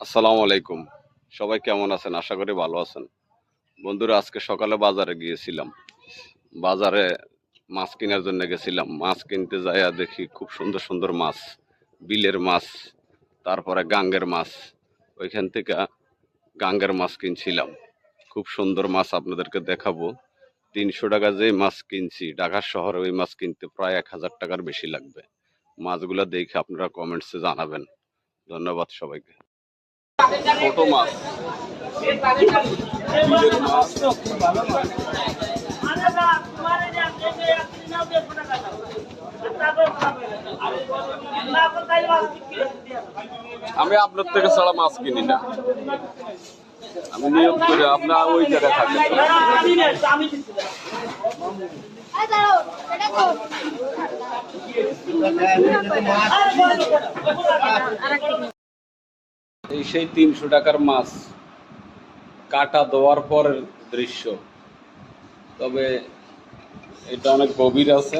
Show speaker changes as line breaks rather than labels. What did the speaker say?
আসসালামু আলাইকুম। সবাই কেমন আছেন? আশা করি ভালো আছেন। বন্ধুরা আজকে সকালে বাজারে গিয়েছিলাম। বাজারে মাছ কেনার জন্য গেছিলাম। মাছ কিনতে যাইয়া দেখি খুব সুন্দর সুন্দর মাছ। বিলের মাছ, তারপরে গাঙ্গের মাছ। ওইখান থেকে গাঙ্গের মাছ কিনছিলাম। খুব সুন্দর মাছ আপনাদেরকে দেখাবো। ৩০০ টাকা যেই মাছ কিনছি, ঢাকা শহরে ওই মাছ কিনতে প্রায় ১,০০০ টাকার বেশি লাগবে। মাছগুলা দেখে আপনারা কমেন্টসে জানাবেন। ধন্যবাদ সবাইকে। ছোট মাছ, বিলের মাছ, আমি আপনার থেকে ছাড়া মাছ কিনি না। আমি নিয়োগ করে আপনার ওই জায়গায় থাকেন। এই সেই ৩০০ টাকার মাছ কাটা দেওয়ার পরের দৃশ্য। তবে এটা অনেক গভীর আছে।